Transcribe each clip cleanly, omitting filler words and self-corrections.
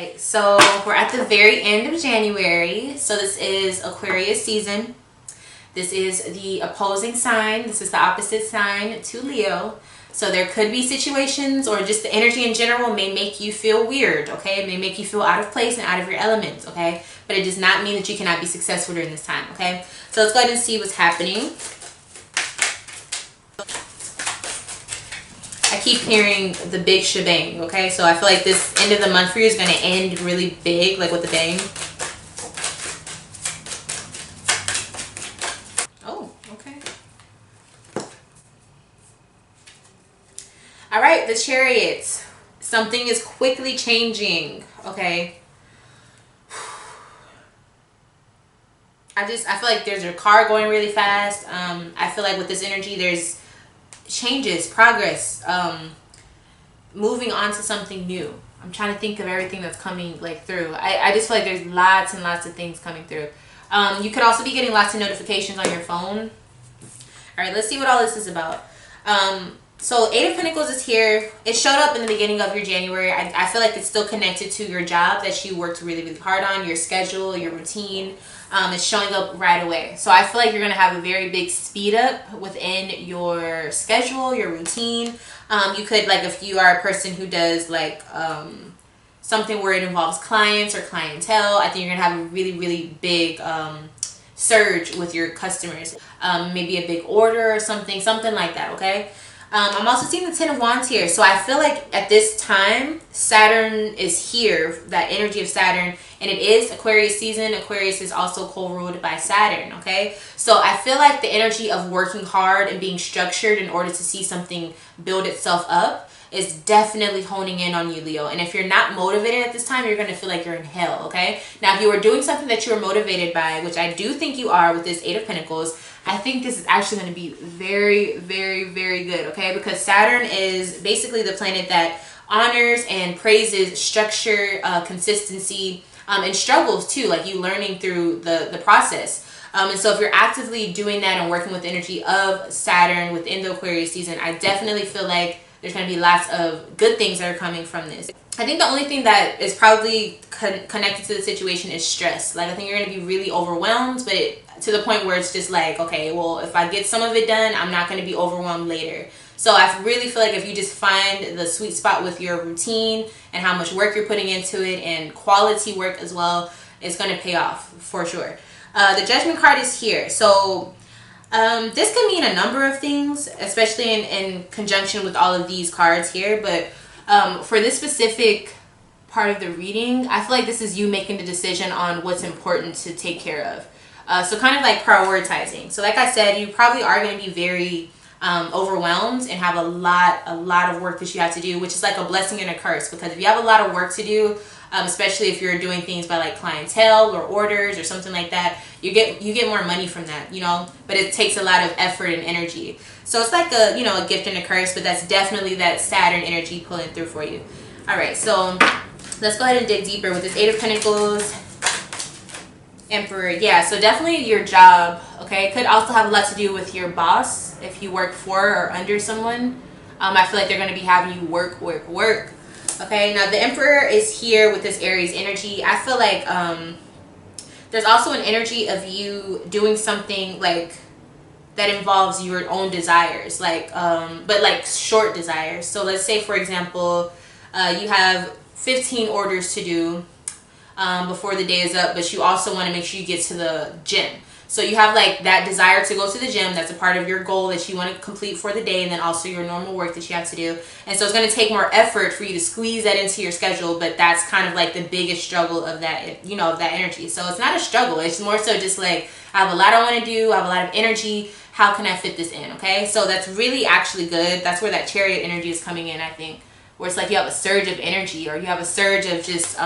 right, so we're at the very end of January. So this is Aquarius season. This is the opposing sign. This is the opposite sign to Leo. So there could be situations, or just the energy in general may make you feel weird, okay? It may make you feel out of place and out of your element, okay? But it does not mean that you cannot be successful during this time, okay? So let's go ahead and see what's happening. I keep hearing the big shebang, okay? So I feel like this end of the month for you is going to end really big, like with a bang. Oh, okay. All right, the Chariot. Something is quickly changing, okay? I feel like there's a car going really fast. I feel like with this energy, there's changes, progress, moving on to something new. I'm trying to think of everything that's coming like through. I just feel like there's lots and lots of things coming through. You could also be getting lots of notifications on your phone. All right, let's see what all this is about. So Eight of Pentacles is here. It showed up in the beginning of your January. I feel like it's still connected to your job that you worked really, really hard on, your schedule, your routine. It's showing up right away. So I feel like you're going to have a very big speed up within your schedule, your routine. You could, like, if you are a person who does like something where it involves clients or clientele, I think you're going to have a really, really big surge with your customers. Maybe a big order or something like that, okay? I'm also seeing the Ten of Wands here. So I feel like at this time, Saturn is here, that energy of Saturn, and it is Aquarius season. Aquarius is also co-ruled by Saturn, okay? So I feel like the energy of working hard and being structured in order to see something build itself up is definitely honing in on you, Leo. And if you're not motivated at this time, you're going to feel like you're in hell, okay? Now, if you are doing something that you are motivated by, which I do think you are with this Eight of Pentacles, I think this is actually going to be very, very, very good, okay? Because Saturn is basically the planet that honors and praises structure, consistency, and struggles too, like you learning through the process. And so if you're actively doing that and working with the energy of Saturn within the Aquarius season, I definitely feel like there's going to be lots of good things that are coming from this. I think the only thing that is probably connected to the situation is stress. Like, I think you're going to be really overwhelmed, but to the point where it's just like, okay, well, if I get some of it done, I'm not going to be overwhelmed later. So I really feel like if you just find the sweet spot with your routine and how much work you're putting into it, and quality work as well, it's going to pay off for sure. The Judgment card is here. So this could mean a number of things, especially in conjunction with all of these cards here. But for this specific part of the reading, I feel like this is you making the decision on what's important to take care of. So kind of like prioritizing. So like I said, you probably are going to be very overwhelmed and have a lot of work that you have to do, which is like a blessing and a curse. Because if you have a lot of work to do, especially if you're doing things by like clientele or orders or something like that, you get more money from that, you know, but it takes a lot of effort and energy. So it's like a, you know, a gift and a curse, but that's definitely that Saturn energy pulling through for you. All right, so let's go ahead and dig deeper with this Eight of Pentacles, Emperor. Yeah, so definitely your job, okay? It could also have a lot to do with your boss if you work for or under someone. I feel like they're going to be having you work. Okay, now the Emperor is here with this Aries energy. I feel like there's also an energy of you doing something like that involves your own desires, like but like short desires. So let's say, for example, you have 15 orders to do before the day is up, but you also want to make sure you get to the gym. So you have like that desire to go to the gym. That's a part of your goal that you want to complete for the day, and then also your normal work that you have to do. And so it's going to take more effort for you to squeeze that into your schedule, but that's kind of like the biggest struggle of that, you know, of that energy. So it's not a struggle. It's more so just like, I have a lot I want to do. I have a lot of energy. How can I fit this in? Okay. So that's really actually good. That's where that Chariot energy is coming in, I think, where it's like you have a surge of energy, or you have a surge of just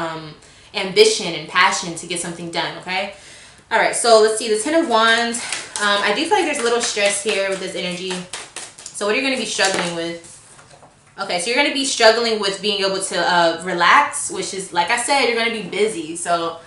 ambition and passion to get something done. Okay. All right, so let's see, the Ten of Wands. I do feel like there's a little stress here with this energy. So what are you going to be struggling with? Okay, so you're going to be struggling with being able to relax, which is, like I said, you're going to be busy. So,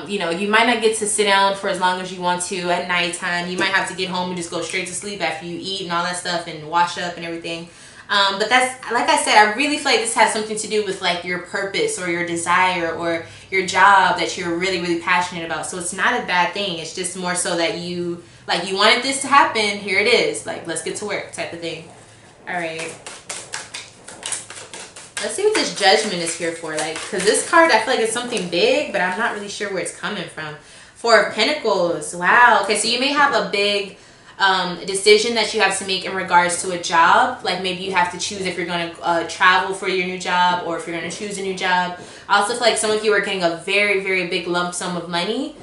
you know, you might not get to sit down for as long as you want to at nighttime. You might have to get home and just go straight to sleep after you eat and all that stuff and wash up and everything. But that's, like I said, I really feel like this has something to do with like your purpose or your desire or your job that you're really, really passionate about. So it's not a bad thing. It's just more so that you, like, you wanted this to happen. Here it is. Like, let's get to work type of thing. All right. Let's see what this Judgment is here for. Like, because this card, I feel like it's something big, but I'm not really sure where it's coming from. Four of Pentacles. Wow. Okay, so you may have a big decision that you have to make in regards to a job. Like maybe you have to choose if you're going to travel for your new job or if you're going to choose a new job. I also feel like some of you are getting a very, very big lump sum of money.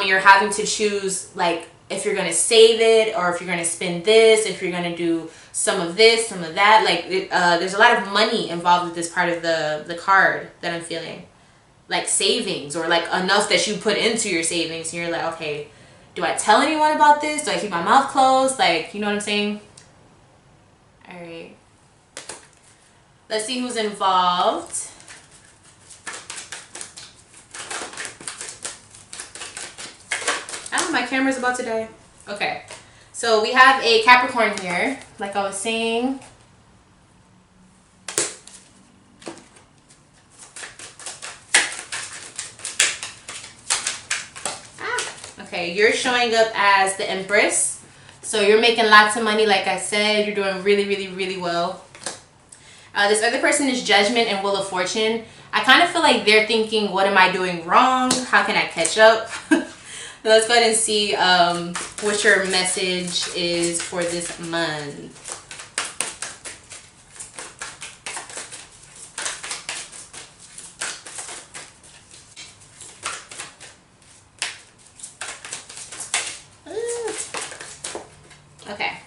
You're having to choose like if you're going to save it or if you're going to spend this, if you're going to do some of this, some of that. Like there's a lot of money involved with this part of the card that I'm feeling. Like savings or like enough that you put into your savings. And you're like, okay, do I tell anyone about this? Do I keep my mouth closed? Like, you know what I'm saying? All right. Let's see who's involved. Oh, my camera's about to die. Okay. So we have a Capricorn here, like I was saying. Okay, you're showing up as the Empress. So you're making lots of money, like I said. You're doing really, really, really well. This other person is Judgment and Wheel of Fortune. I kind of feel like they're thinking, what am I doing wrong? How can I catch up? Let's go ahead and see what your message is for this month. Okay.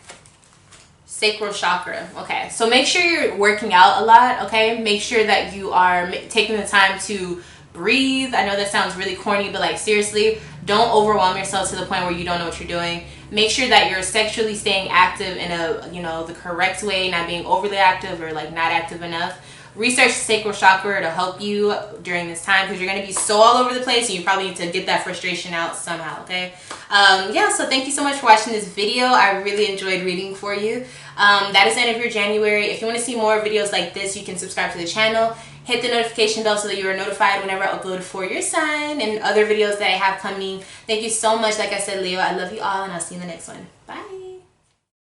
Sacral chakra. Okay, so make sure you're working out a lot. Okay, make sure that you are taking the time to breathe. I know that sounds really corny, but like seriously, don't overwhelm yourself to the point where you don't know what you're doing. Make sure that you're sexually staying active in a, you know, the correct way, not being overly active or like not active enough. Research the sacral chakra to help you during this time because you're going to be so all over the place and you probably need to get that frustration out somehow. Okay. Yeah, so thank you so much for watching this video. I really enjoyed reading for you. That is the end of your January. If you want to see more videos like this, you can subscribe to the channel. Hit the notification bell so that you are notified whenever I upload for your sign and other videos that I have coming. Thank you so much. Like I said, Leo, I love you all and I'll see you in the next one. Bye.